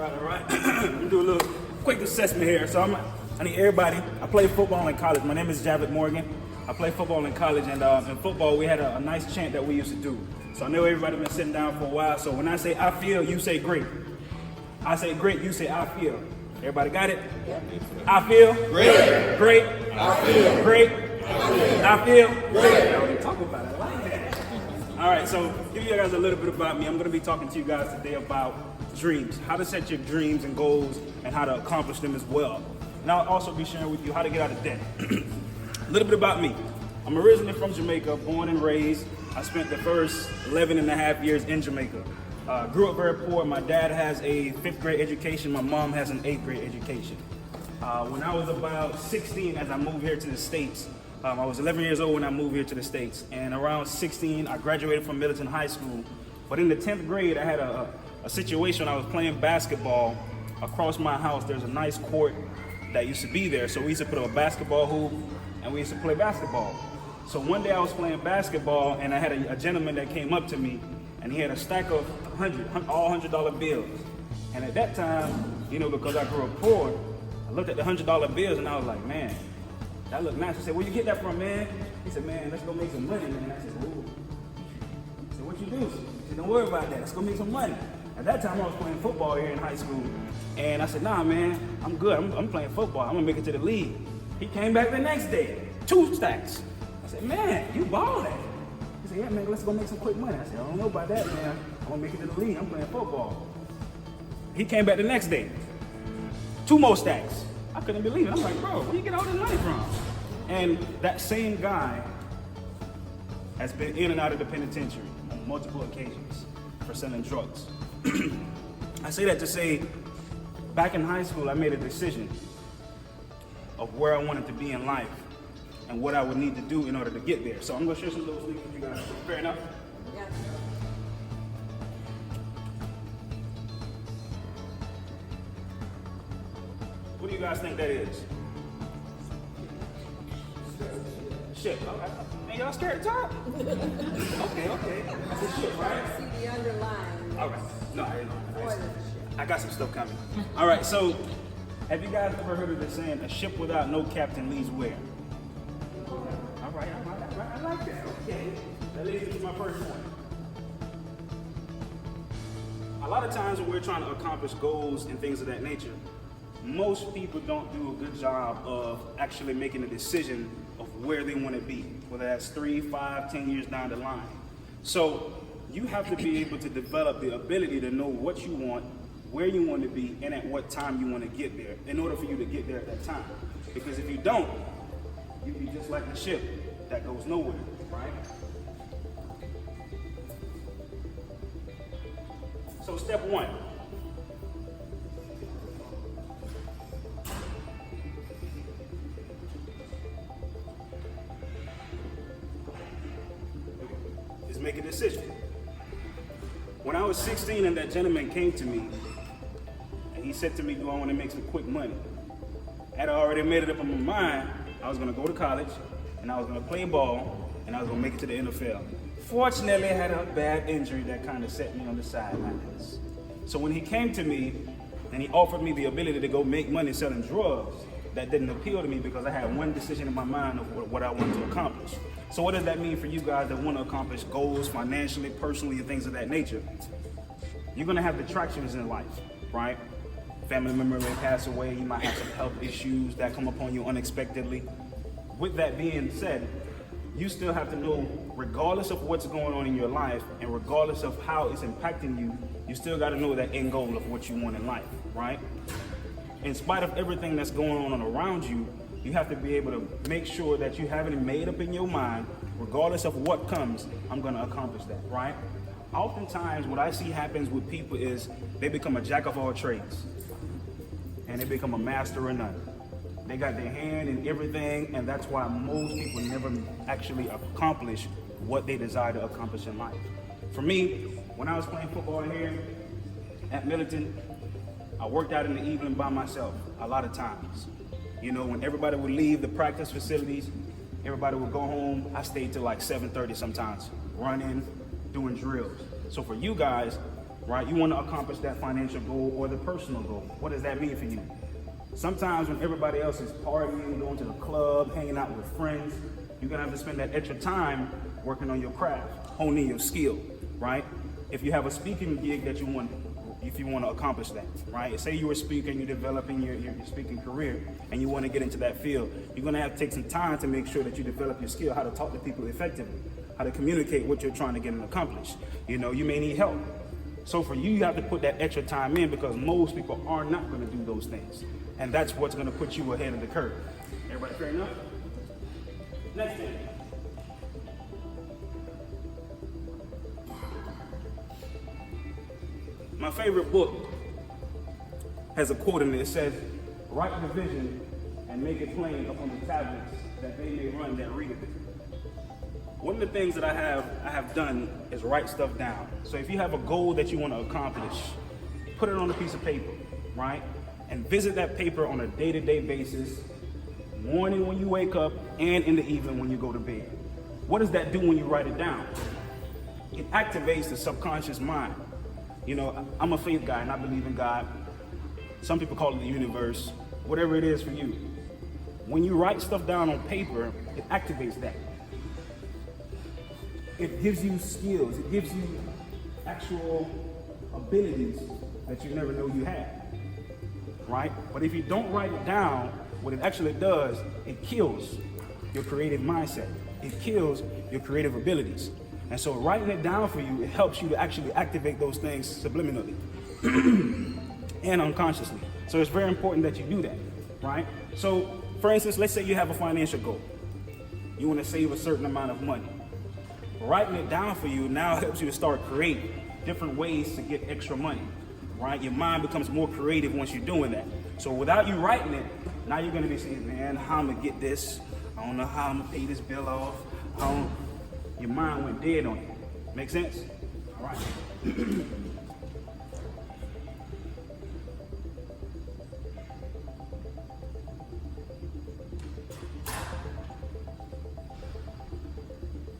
All right. Let me do a little quick assessment here. So I need everybody. I played football in college. My name is Javed Morgan. I played football in college, and in football we had a nice chant that we used to do. So I know everybody been sitting down for a while. So when I say I feel, you say great. I say great, you say I feel. Everybody got it? Yep. I feel great. Great. I feel great. I feel great. I already talk about it. I like that. All right, so give you guys a little bit about me. I'm going to be talking to you guys today about dreams, how to set your dreams and goals, and how to accomplish them as well. And I'll also be sharing with you how to get out of debt. A little bit about me. I'm originally from Jamaica, born and raised. I spent the first 11 and a half years in Jamaica. Grew up very poor. My dad has a 5th grade education. My mom has an 8th grade education. When I was about 16, as I moved here to the States, I was 11 years old when I moved here to the States. And around 16, I graduated from Militant High School. But in the 10th grade, I had a situation. I was playing basketball. Across my house, there's a nice court that used to be there. So we used to put up a basketball hoop, and we used to play basketball. So one day I was playing basketball, and I had a gentleman that came up to me, and he had a stack of all $100 bills. And at that time, you know, because I grew up poor, I looked at the $100 bills, and I was like, man, that look nice. I said, where you get that from, man? He said, man, let's go make some money, man. I said, ooh. I said, what you do? He said, don't worry about that. Let's go make some money. At that time, I was playing football here in high school. And I said, nah, man, I'm good. I'm playing football. I'm going to make it to the league. He came back the next day, 2 stacks. I said, man, you balling. He said, yeah, man, let's go make some quick money. I said, I don't know about that, man. I'm going to make it to the league. I'm playing football. He came back the next day, 2 more stacks. I couldn't believe it. I'm like, bro, where you get all this money from? And that same guy has been in and out of the penitentiary on multiple occasions for selling drugs. I say that to say, back in high school, I made a decision of where I wanted to be in life and what I would need to do in order to get there. So I'm going to share some of those things with you guys. Fair enough? Yeah. What do you guys think that is? Ship. Okay. Man, y'all scared to talk? Okay. That's a ship, right? See the underlying. All right. No, I didn't know. More than a ship. I got some stuff coming. All right, so have you guys ever heard of the saying, a ship without no captain leaves where? All right, I like that. Okay. That leads me to my first point. A lot of times when we're trying to accomplish goals and things of that nature, most people don't do a good job of actually making a decision of where they want to be, whether that's 3, 5, 10 years down the line. So you have to be able to develop the ability to know what you want, where you want to be, and at what time you want to get there in order for you to get there at that time. Because if you don't, you'll be just like the ship that goes nowhere, right? So step 1. Is make a decision. When I was 16 and that gentleman came to me, and he said to me, do I want to make some quick money? I had already made it up in my mind, I was going to go to college, and I was going to play ball, and I was going to make it to the NFL. Fortunately, I had a bad injury that kind of set me on the sidelines. So when he came to me, and he offered me the ability to go make money selling drugs, that didn't appeal to me because I had one decision in my mind of what I wanted to accomplish. So what does that mean for you guys that want to accomplish goals financially, personally, and things of that nature? You're going to have detractions in life, right? Family member may pass away, you might have some health issues that come upon you unexpectedly. With that being said, you still have to know, regardless of what's going on in your life and regardless of how it's impacting you, you still got to know that end goal of what you want in life, right? In spite of everything that's going on around you, you have to be able to make sure that you have it made up in your mind, regardless of what comes, I'm going to accomplish that, right? Oftentimes, what I see happens with people is they become a jack of all trades, and they become a master of none. They got their hand in everything, and that's why most people never actually accomplish what they desire to accomplish in life. For me, when I was playing football here at Militant, I worked out in the evening by myself a lot of times. You know, when everybody would leave the practice facilities, everybody would go home, I stayed till like 7:30 sometimes, running, doing drills. So for you guys, right? You want to accomplish that financial goal or the personal goal. What does that mean for you? Sometimes when everybody else is partying, going to the club, hanging out with friends, you're gonna have to spend that extra time working on your craft, honing your skill, right? If you have a speaking gig that you want, if you want to accomplish that, right? Say you were speaking, you're developing your speaking career, and you want to get into that field, you're gonna have to take some time to make sure that you develop your skill, how to talk to people effectively, how to communicate what you're trying to get and accomplish. You know, you may need help. So for you have to put that extra time in because most people are not gonna do those things. And that's what's gonna put you ahead of the curve. Everybody fair enough? Next thing. My favorite book has a quote in it. It says, "Write the vision and make it plain upon the tablets that they may run that readeth it." One of the things that I have done is write stuff down. So if you have a goal that you want to accomplish, put it on a piece of paper, right? And visit that paper on a day-to-day basis, morning when you wake up and in the evening when you go to bed. What does that do when you write it down? It activates the subconscious mind. You know, I'm a faith guy and I believe in God. Some people call it the universe, whatever it is for you. When you write stuff down on paper, it activates that. It gives you skills, it gives you actual abilities that you never know you had, right? But if you don't write it down, what it actually does, it kills your creative mindset. It kills your creative abilities. And so writing it down for you, it helps you to actually activate those things subliminally and unconsciously. So it's very important that you do that, right? So for instance, let's say you have a financial goal. You want to save a certain amount of money. Writing it down for you now helps you to start creating different ways to get extra money, right? Your mind becomes more creative once you're doing that. So without you writing it, now you're going to be saying, man, how I'm going to get this? I don't know how I'm going to pay this bill off. Your mind went dead on you. Make sense? All right.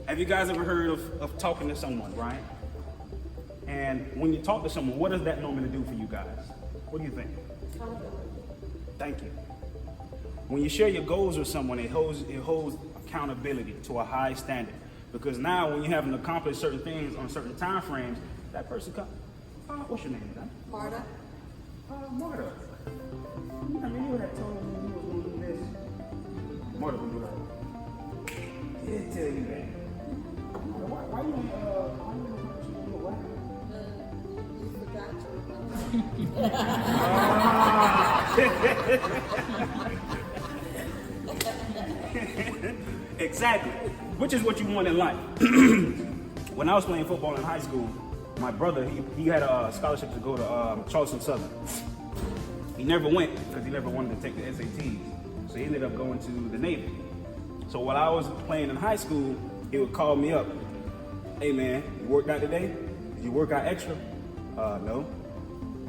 Have you guys ever heard of talking to someone, right? And when you talk to someone, what does that normally do for you guys? What do you think? Thank you. When you share your goals with someone, it holds accountability to a high standard. Because now when you haven't accomplished certain things on certain time frames, that person comes, what's your name, Dan? Marta. Marta. I mean, you had told me you was going to do this. Marta would be like, did tell you that. Why you do what? You forgot to. Exactly. Which is what you want in life. When I was playing football in high school, my brother, he had a scholarship to go to Charleston Southern. He never went because he never wanted to take the SATs. So he ended up going to the Navy. So while I was playing in high school, he would call me up. Hey man, you worked out today? Did you work out extra? No.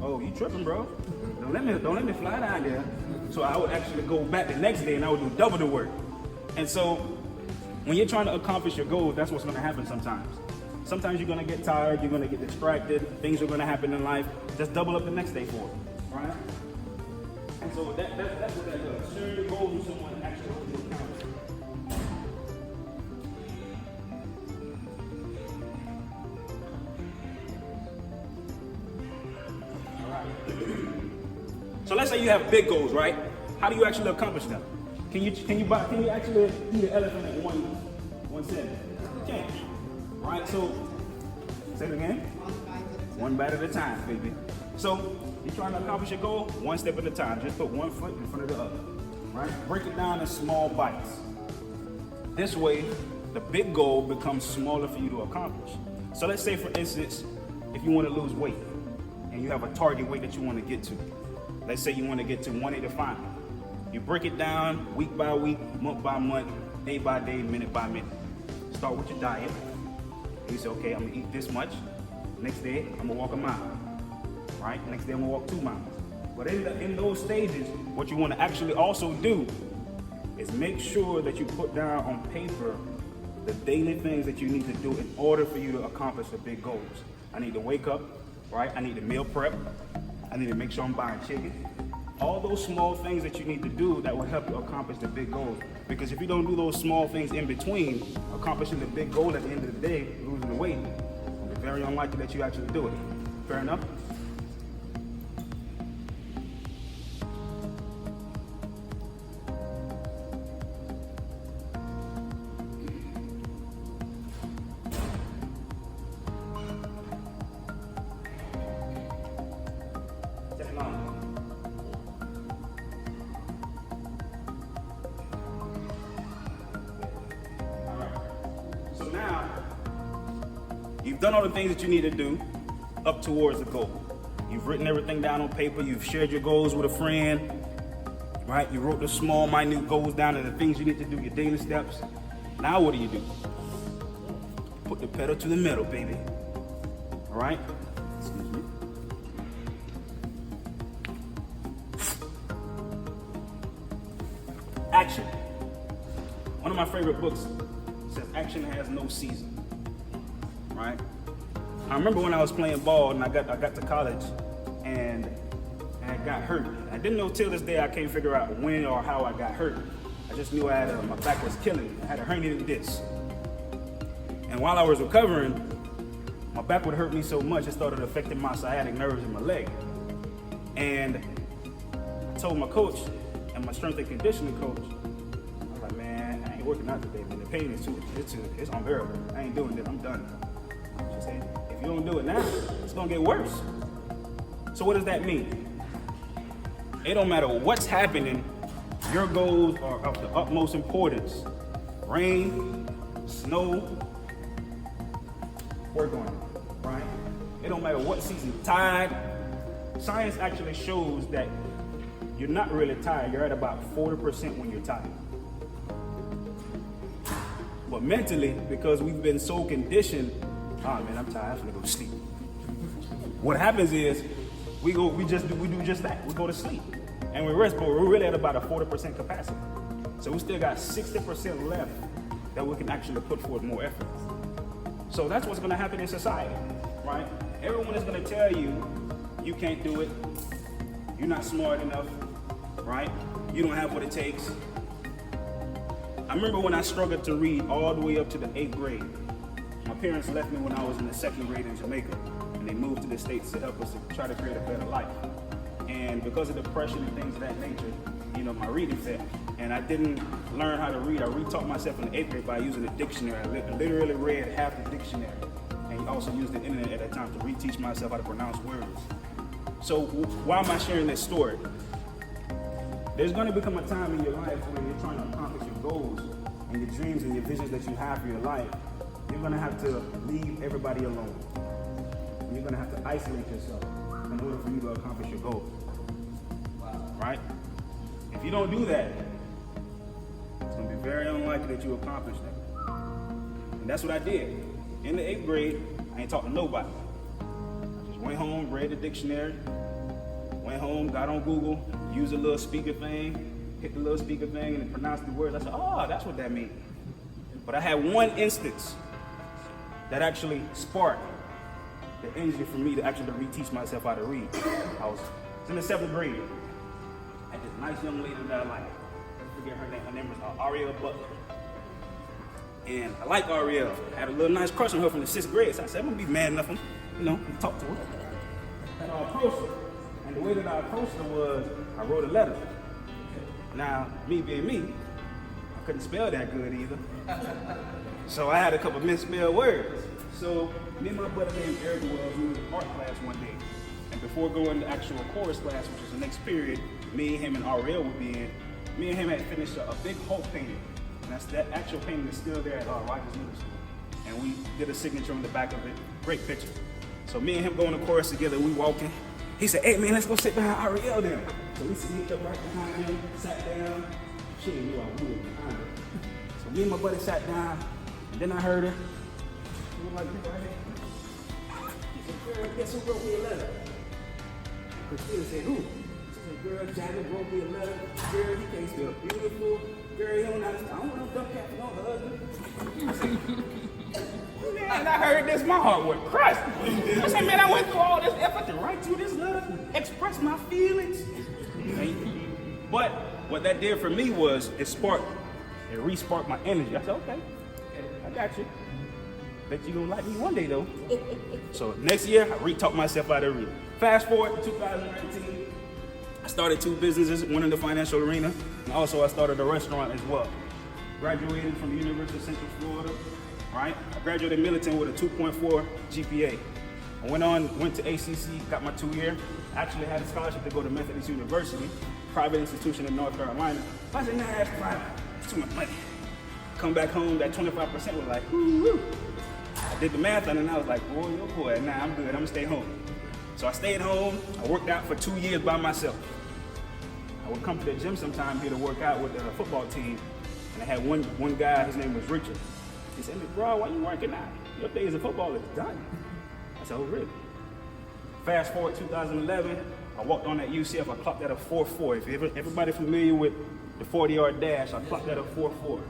Oh, you tripping, bro. Don't let me fly down there. So I would actually go back the next day and I would do double the work. And so when you're trying to accomplish your goals, that's what's going to happen sometimes. Sometimes you're going to get tired, you're going to get distracted, things are going to happen in life. Just double up the next day for it, right? And so that's what that does. Sharing your goals with someone actually holds you accountable. All right. So let's say you have big goals, right? How do you actually accomplish them? Can you actually eat an elephant at one sitting? You can't. Right? So say it again. One bite at a time, baby. So you're trying to accomplish your goal one step at a time. Just put one foot in front of the other. Right? Break it down in small bites. This way, the big goal becomes smaller for you to accomplish. So let's say, for instance, if you want to lose weight and you have a target weight that you want to get to. Let's say you want to get to 185. You break it down week by week, month by month, day by day, minute by minute. Start with your diet. You say, okay, I'm gonna eat this much. Next day, I'm gonna walk a mile. Right? Next day, I'm gonna walk 2 miles. But in those stages, what you want to actually also do is make sure that you put down on paper the daily things that you need to do in order for you to accomplish the big goals. I need to wake up, right? I need to meal prep. I need to make sure I'm buying chicken. All those small things that you need to do that will help you accomplish the big goal. Because if you don't do those small things in between, accomplishing the big goal at the end of the day, losing the weight, it's very unlikely that you actually do it. Fair enough? You've done all the things that you need to do up towards the goal. You've written everything down on paper. You've shared your goals with a friend, right? You wrote the small, minute goals down and the things you need to do, your daily steps. Now what do? Put the pedal to the metal, baby. All right? Excuse me. Action. One of my favorite books says action has no season. Right? I remember when I was playing ball and I got to college and I got hurt. I didn't know till this day, I can't figure out when or how I got hurt. I just knew my back was killing me. I had a herniated disc. And while I was recovering, my back would hurt me so much it started affecting my sciatic nerves in my leg. And I told my coach and my strength and conditioning coach, I was like, man, I ain't working out today, man. The pain is it's unbearable. I ain't doing this, I'm done. She said, if you don't do it now, it's gonna get worse. So what does that mean? It don't matter what's happening, your goals are of the utmost importance. Rain, snow, work on it, right? It don't matter what season, tide. Science actually shows that you're not really tired. You're at about 40% when you're tired. But mentally, because we've been so conditioned, oh man, I'm tired, I'm gonna go to sleep. What happens is, we do just that. We go to sleep. And we rest, but we're really at about a 40% capacity. So we still got 60% left that we can actually put forth more effort. So that's what's gonna happen in society, right? Everyone is gonna tell you, you can't do it, you're not smart enough, right? You don't have what it takes. I remember when I struggled to read all the way up to the 8th grade. My parents left me when I was in the 2nd grade in Jamaica, and they moved to the States to help us to try to create a better life. And because of depression and things of that nature, you know, my reading failed. And I didn't learn how to read. I retaught myself in the 8th grade by using a dictionary. I literally read half the dictionary, and also used the internet at that time to reteach myself how to pronounce words. So why am I sharing this story? There's going to become a time in your life when you're trying to accomplish your goals and your dreams and your visions that you have for your life. You're going to have to leave everybody alone. And you're going to have to isolate yourself in order for you to accomplish your goals. Right? If you don't do that, it's going to be very unlikely that you accomplish that. And that's what I did. In the 8th grade, I ain't talking to nobody. I just went home, read the dictionary, went home, got on Google, used a little speaker thing, hit the little speaker thing, and pronounced the words. I said, oh, that's what that means. But I had one instance that actually sparked the energy for me to actually reteach myself how to read. I was in the 7th grade. I had this nice young lady that I like. I forget her name. Her name was Ariel Butler. And I like Ariel. I had a little nice crush on her from the 6th grade. So I said, I'm gonna be man enough, to talk to her. And I approached her. And the way that I approached her was, I wrote a letter. Now, me being me, I couldn't spell that good either. So I had a couple misspelled words. So me and my buddy named Eric we were in art class one day. And before going to actual chorus class, which was the next period, me, him, and Ariel would be in, me and him had finished a big Hulk painting. And that actual painting is still there at Rogers Middle School. And we did a signature on the back of it. Great picture. So me and him going to chorus together, we walking. He said, hey man, let's go sit behind Ariel then. So we sneaked up right behind him, sat down. She didn't know I was behind her. So me and my buddy sat down, and then I heard her. She was like, right here. He said, girl, guess who wrote me a letter? Christina said, who? She said, girl, Janet wrote me a letter. Girl, he can't spell beautiful. Girl, he don't know how to, I don't want no dumb cat for no husband. I said, And I heard this, my heart went crushed. I said, man, I went through all this effort to write you this letter, express my feelings. But what that did for me was it re-sparked my energy. I said, okay, I got you. Bet you gonna like me one day though. So next year, I re-talked myself out of it. Fast forward to 2019, I started 2 businesses, one in the financial arena, and also I started a restaurant as well. Graduated from the University of Central Florida, right? I graduated Militant with a 2.4 GPA. I went to ACC, got my 2-year. Actually had a scholarship to go to Methodist University, private institution in North Carolina. I said, nah, that's private, it's too much money. Come back home, that 25% was like, woo. I did the math on it and I was like, boy, oh boy, nah, I'm good, I'm gonna stay home. So I stayed home, I worked out for 2 years by myself. I would come to the gym sometime here to work out with the football team, and I had one guy, his name was Richard. He said, bro, why you working out? Your days of football is done. I said, oh really? Fast forward 2011, I walked on that UCF, I clocked at a 4.4. If everybody familiar with the 40-yard dash, I clocked at a 4.4.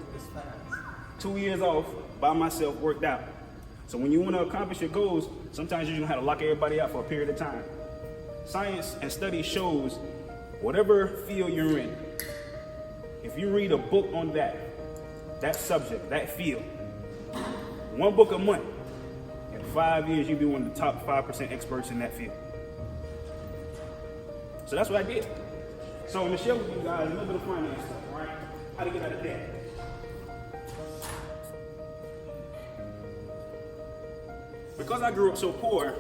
2 years off, by myself, worked out. So when you want to accomplish your goals, sometimes you're going to have to lock everybody out for a period of time. Science and study shows whatever field you're in, if you read a book on that subject, that field, 1 book a month, in 5 years you'll be one of the top 5% experts in that field. So that's what I did. So I'm going to share with you guys a little bit of finance stuff, right? How to get out of debt. Because I grew up so poor,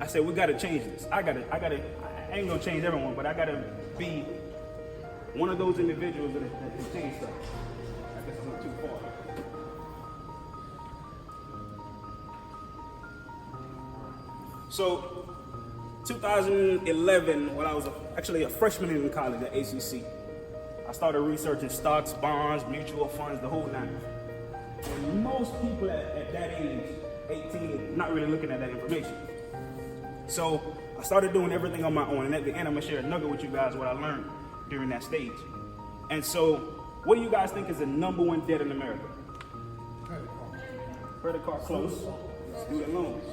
I said, we gotta change this. I ain't gonna change everyone, but I gotta be one of those individuals that can change stuff. I guess I went too far. So, 2011, when I was actually a freshman in college at ACC, I started researching stocks, bonds, mutual funds, the whole nine. And most people at that age, 18, not really looking at that information. So I started doing everything on my own, and at the end I'm gonna share a nugget with you guys what I learned during that stage. And so, what do you guys think is the #1 debt in America? Credit card, close. Student loans.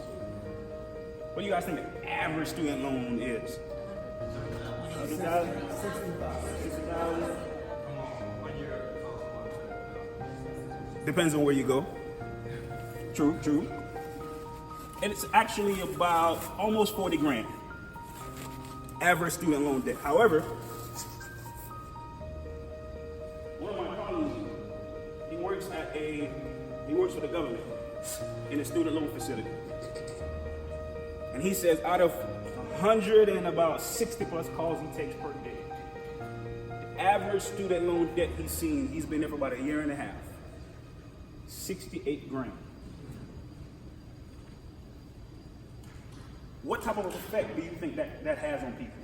What do you guys think the average student loan is? 60,000? 60,000? Depends on where you go. True. And it's actually about almost 40 grand. Average student loan debt. However, one of my colleagues, he works for the government in a student loan facility. And he says out of 100 and about 60 plus calls he takes per day, the average student loan debt he's been there for about a year and a half. 68 grand. What type of effect do you think that has on people?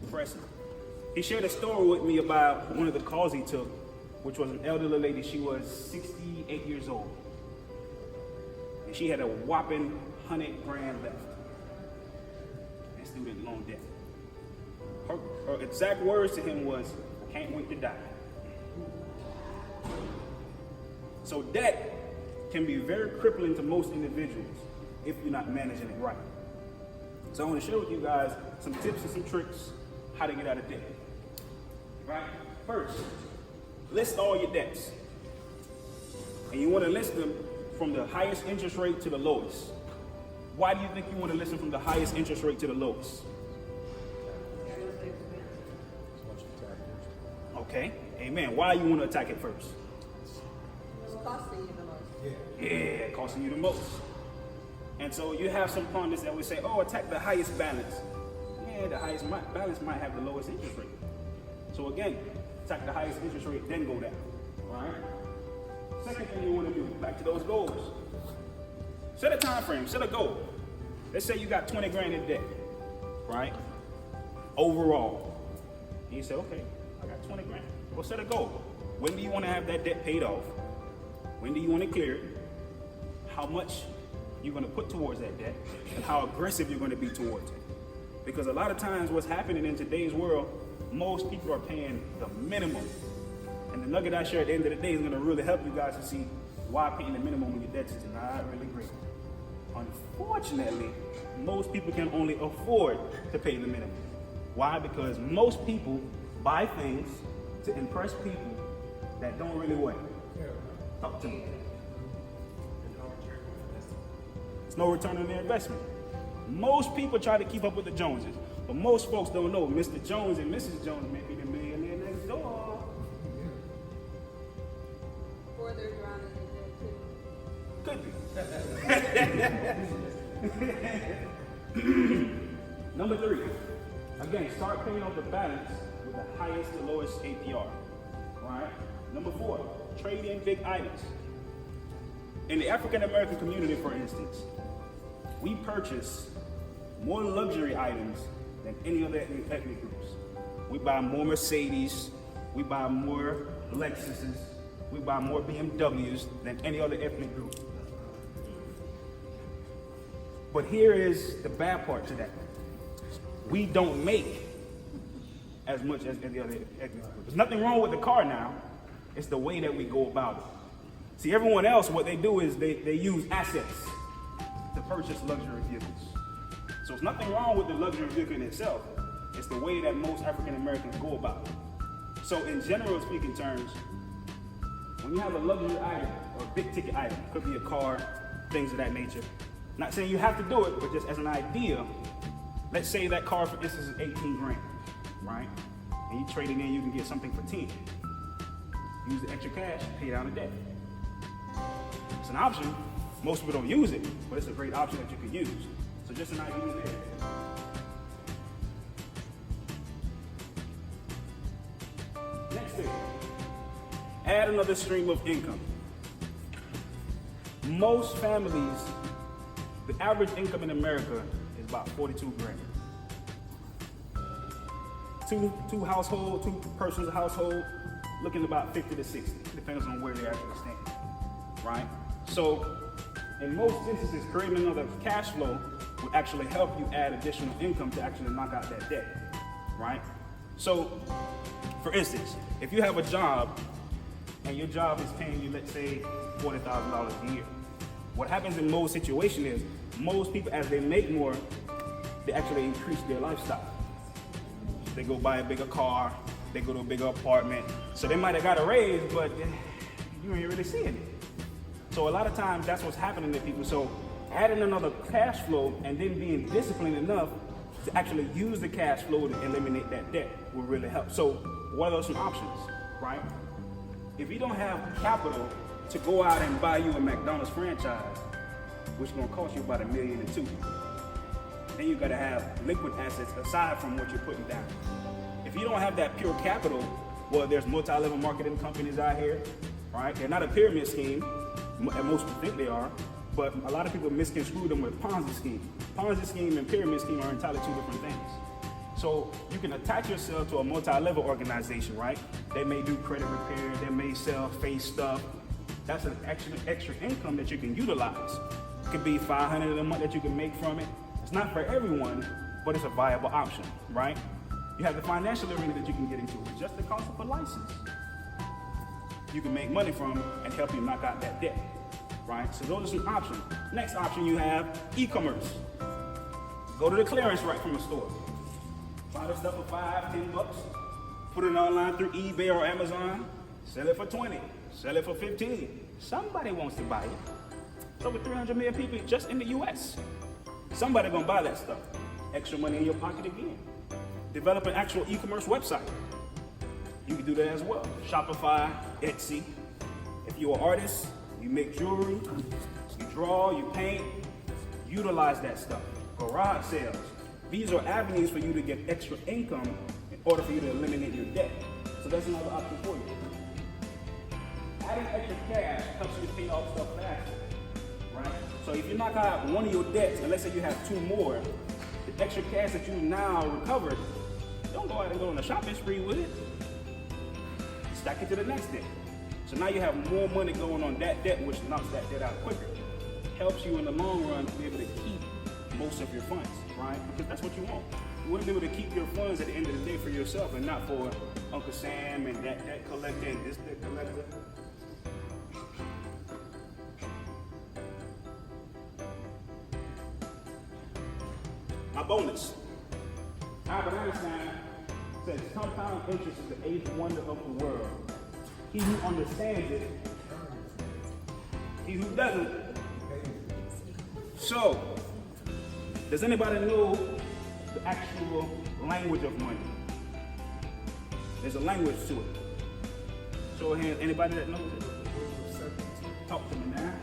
Depressing. He shared a story with me about one of the calls he took, which was an elderly lady. She was 68 years old. And she had a whopping 100 grand left in student loan debt. Her exact words to him was, I can't wait to die. So debt can be very crippling to most individuals if you're not managing it right. So I want to share with you guys some tips and some tricks how to get out of debt. Right? First, list all your debts. And you want to list them from the highest interest rate to the lowest. Why do you think you want to list them from the highest interest rate to the lowest? Okay, amen. Why you want to attack it first? It's costing you the most. Yeah, costing you the most. And so you have some pundits that would say, oh, attack the highest balance. Yeah, the highest balance might have the lowest interest rate. So again, attack the highest interest rate, then go down. All right? Second thing you want to do, back to those goals. Set a time frame, set a goal. Let's say you got 20 grand in debt, right? Overall. And you say, okay, I got 20 grand. Well, set a goal. When do you want to have that debt paid off? When do you want to clear it? How much you're going to put towards that debt, and how aggressive you're going to be towards it. Because a lot of times what's happening in today's world, most people are paying the minimum. And the nugget I share at the end of the day is going to really help you guys to see why paying the minimum when your debts is not really great. Unfortunately, most people can only afford to pay the minimum. Why? Because most people buy things to impress people that don't really work. Talk to me. There's no return on their investment. Most people try to keep up with the Joneses, but most folks don't know Mr. Jones and Mrs. Jones may be the millionaire next door. Or they're drowning in debt too. Could be. Number 3, again, start paying off the balance with the highest to lowest APR. Right? Number 4, trade in big items. In the African American community, for instance, we purchase more luxury items than any other ethnic groups. We buy more Mercedes, we buy more Lexuses, we buy more BMWs than any other ethnic group. But here is the bad part to that. We don't make as much as any other ethnic group. There's nothing wrong with the car now. It's the way that we go about it. See, everyone else, what they do is they use assets to purchase luxury vehicles. So it's nothing wrong with the luxury vehicle in itself. It's the way that most African Americans go about it. So in general speaking terms, when you have a luxury item or a big ticket item, could be a car, things of that nature. Not saying you have to do it, but just as an idea, let's say that car, for instance, is 18 grand, right? And you trade it in, you can get something for 10. Use the extra cash, pay down the debt. It's an option. Most people don't use it, but it's a great option that you could use. So just an idea there. Next thing, add another stream of income. Most families, the average income in America is about 42 grand. Two persons household, looking about 50 to 60, depends on where they actually stand, right? So in most instances, creating another cash flow would actually help you add additional income to actually knock out that debt, right? So for instance, if you have a job and your job is paying you, let's say, $40,000 a year, what happens in most situations is most people, as they make more, they actually increase their lifestyle. They go buy a bigger car, they go to a bigger apartment. So they might have got a raise, but you ain't really seeing it. So a lot of times that's what's happening to people. So adding another cash flow and then being disciplined enough to actually use the cash flow to eliminate that debt will really help. So what are some options, right? If you don't have capital to go out and buy you a McDonald's franchise, which is gonna cost you about $1.2 million, then you gotta have liquid assets aside from what you're putting down. If you don't have that pure capital, well, there's multi-level marketing companies out here, right? They're not a pyramid scheme, and most people think they are, but a lot of people misconstrue them with Ponzi scheme. Ponzi scheme and pyramid scheme are entirely two different things. So you can attach yourself to a multi-level organization, right? They may do credit repair, they may sell face stuff. That's an extra income that you can utilize. It could be $500 a month that you can make from it. It's not for everyone, but it's a viable option, right? You have the financial arena that you can get into. It's just the cost of a license. You can make money from and help you knock out that debt, right? So those are some options. Next option you have, e-commerce. Go to the clearance rack from a store. Buy the stuff for $5, $10, put it online through eBay or Amazon, sell it for 20, sell it for 15. Somebody wants to buy it. It's over 300 million people just in the US. Somebody gonna buy that stuff. Extra money in your pocket again. Develop an actual e-commerce website. You can do that as well. Shopify, Etsy. If you're an artist, you make jewelry, you draw, you paint, utilize that stuff. Garage sales. These are avenues for you to get extra income in order for you to eliminate your debt. So that's another option for you. Adding extra cash helps you to pay off stuff faster, right? So if you knock out one of your debts, and let's say you have 2 more, the extra cash that you now recovered, don't go out and go on a shopping spree with it. Stack it to the next debt. So now you have more money going on that debt, which knocks that debt out quicker. Helps you in the long run to be able to keep most of your funds, right? Because that's what you want. You want to be able to keep your funds at the end of the day for yourself and not for Uncle Sam and that collector and this debt collector. my bonus. Albert Einstein says compound interest is the eighth wonder of the world. He who understands it, he who doesn't. So, does anybody know the actual language of money? There's a language to it. Show of hands, anybody that knows it? Talk to me now.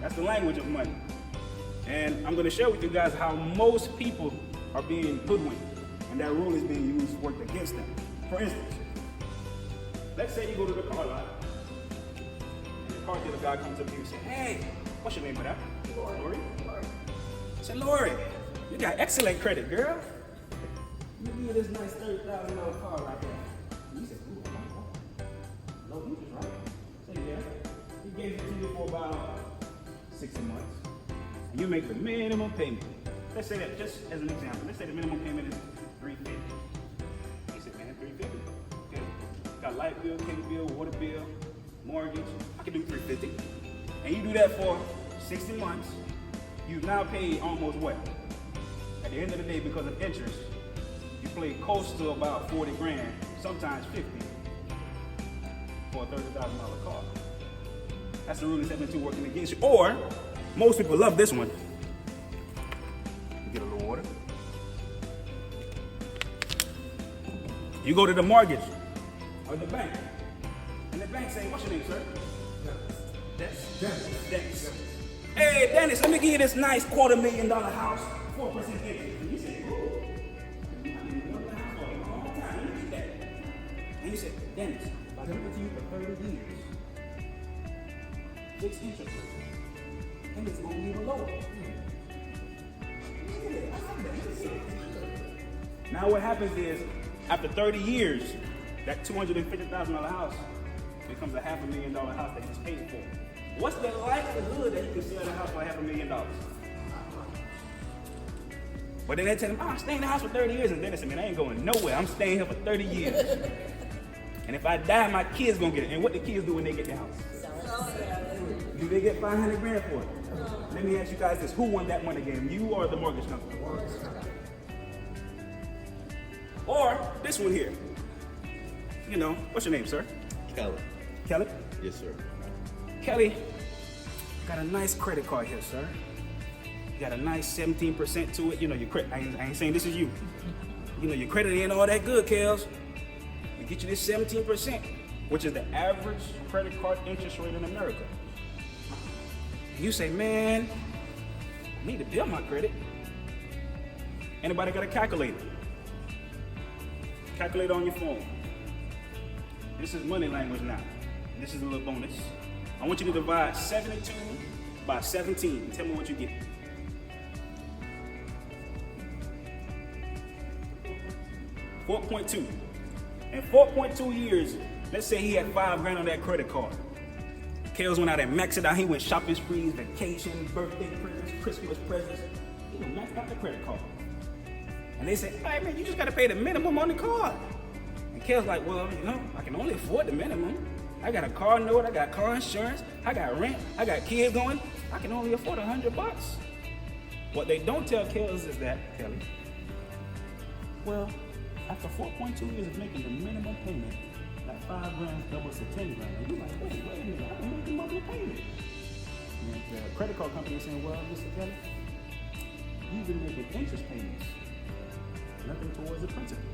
That's the language of money. And I'm going to share with you guys how most people are being hoodwinked, and that rule is being used to work against them. For instance, let's say you go to the car lot, and the car dealer guy comes up to you and says, hey, what's your name for that? Lori? I said, Lori, you got excellent credit, girl. Let me give you this nice $30,000 car right there. And you said, ooh, low interest, right? I said, yeah. He gave it to you for about 60 months. And you make the minimum payment. Let's say that, just as an example, let's say the minimum payment is $350. He said, man, $350. Okay. Got light bill, cable bill, water bill, mortgage. I can do $350. And you do that for 60 months. You've now paid almost what? At the end of the day, because of interest, you pay close to about 40 grand, sometimes 50, for a $30,000 car. That's the rule of 72 working against you. Or, most people love this one. You get a little water. You go to the mortgage or the bank, and the bank say, what's your name, sir? Dennis. Hey, Dennis, let me give you this nice $250,000 house, 4% interest. And you say, ooh, I've been wanting a house for a long time. Let me get that. And you say, Dennis, if I give it to you for 30 years, fixed interest rate, and it's going to be even lower. Now what happens is, after 30 years, that $250,000 house becomes a $500,000 house that you just paid for. What's the likelihood that you can sell the house for $500,000? But then they tell him, I'm staying in the house for 30 years, and then they say, man, I ain't going nowhere. I'm staying here for 30 years. And if I die, my kids gonna get it. And what the kids do when they get the house? Do they get 500 grand for it? Let me ask you guys this, who won that money game? You or the mortgage company? Or this one here. You know, what's your name, sir? Kelly. Kelly? Yes, sir. Kelly, got a nice credit card here, sir. You got a nice 17% to it. You know, your credit, I ain't saying this is you. You know, your credit ain't all that good, Kels. We get you this 17%, which is the average credit card interest rate in America. You say, man, I need to build my credit. Anybody got a calculator? Calculator on your phone. This is money language now. This is a little bonus. I want you to divide 72 by 17. Tell me what you get. 4.2. In 4.2 years, let's say he had 5 grand on that credit card. Kales went out and maxed it out. He went shopping sprees, vacations, birthday presents, Christmas presents. He went maxed out the credit card. And they said, hey man, you just gotta pay the minimum on the card. And Kale's like, well, you know, I can only afford the minimum. I got a car note, I got car insurance, I got rent, I got kids going. I can only afford $100. What they don't tell Kales is that, Kelly, well, after 4.2 years of making the minimum payment, that 5 grand doubles to 10 grand. And you're like, wait a minute, I can make the monthly payment. And the credit card company is saying, well, Mr. Kelly, you've been making interest payments, nothing towards the principal.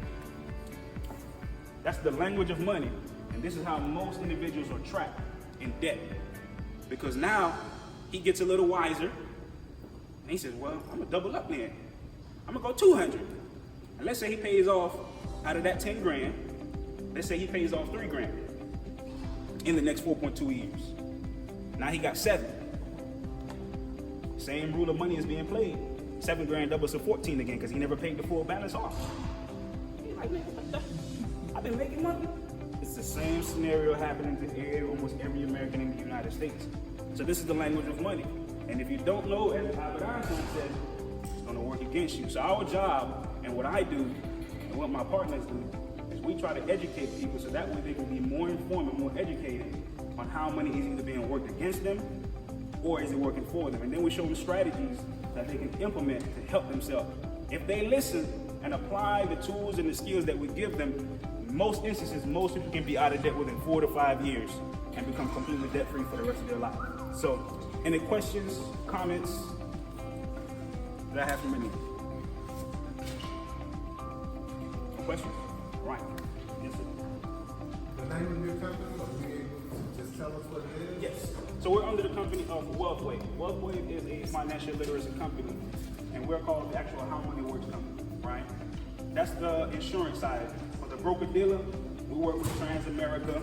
That's the language of money. And this is how most individuals are trapped in debt. Because now he gets a little wiser and he says, well, I'm gonna double up then. I'm gonna go 200. And let's say he pays off out of that 10 grand, let's say he pays off 3 grand in the next 4.2 years. Now he got 7. Same rule of money is being played. 7 grand doubles to 14 again because he never paid the full balance off. He's like, man, I've been making money. It's the same scenario happening to almost every American in the United States. So this is the language of money. And if you don't know, as Albert Einstein said, it's going to work against you. So our job and what I do and what my partners do is we try to educate people so that way they can be more informed and more educated on how money is either being worked against them or is it working for them. And then we show them strategies that they can implement to help themselves If they listen and apply the tools and the skills that we give them, in most instances, most people can be out of debt within 4 to 5 years and become completely debt-free for the rest of their life. So, any questions, comments that I have from anyone? No questions? Right. Yes, sir. The name of your company, or are you able to just tell us what it is? Yes. So we're under the company of Youve. Youve is a financial literacy company, and we're called the actual How Money Works company, right? That's the insurance side. For the broker-dealer, we work with Transamerica,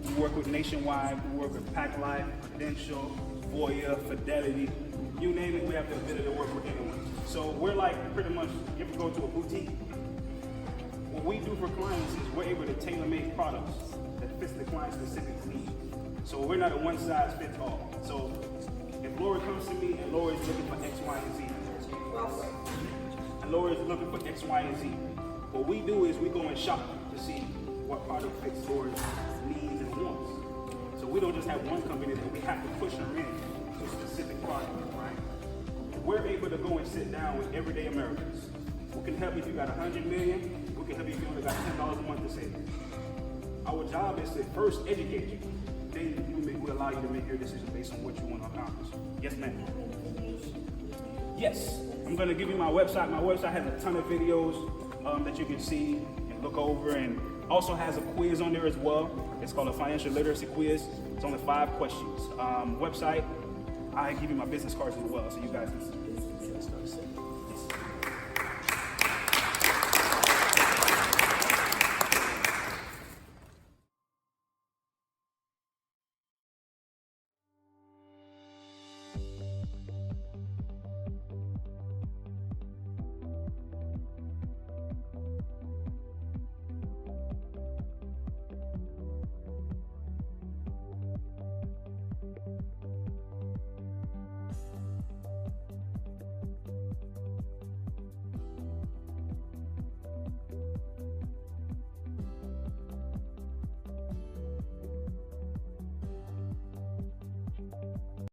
we work with Nationwide, we work with Pac Life, Prudential, Voya, Fidelity, you name it, we have the ability to work with anyone. So we're like pretty much, you ever go to a boutique? What we do for clients is we're able to tailor-make products that fits the client's specific need. So we're not a one-size-fits-all. So if Laura comes to me and Laura is looking for X, Y, and Z, and Laura is looking for X, Y, and Z, what we do is we go and shop to see what product fits Laura's needs and wants. So we don't just have one company that we have to push her in to a specific product, right? We're able to go and sit down with everyday Americans. We can help you if you got 100 million. We can help you if you only got $10 a month to save. Our job is to first educate you. Then we allow you to make your decision based on what you want to accomplish. Yes, ma'am. Yes, I'm going to give you my website. My website has a ton of videos that you can see and look over, and also has a quiz on there as well. It's called a financial literacy quiz. It's only 5 questions. Website, I give you my business cards as well, so you guys can see.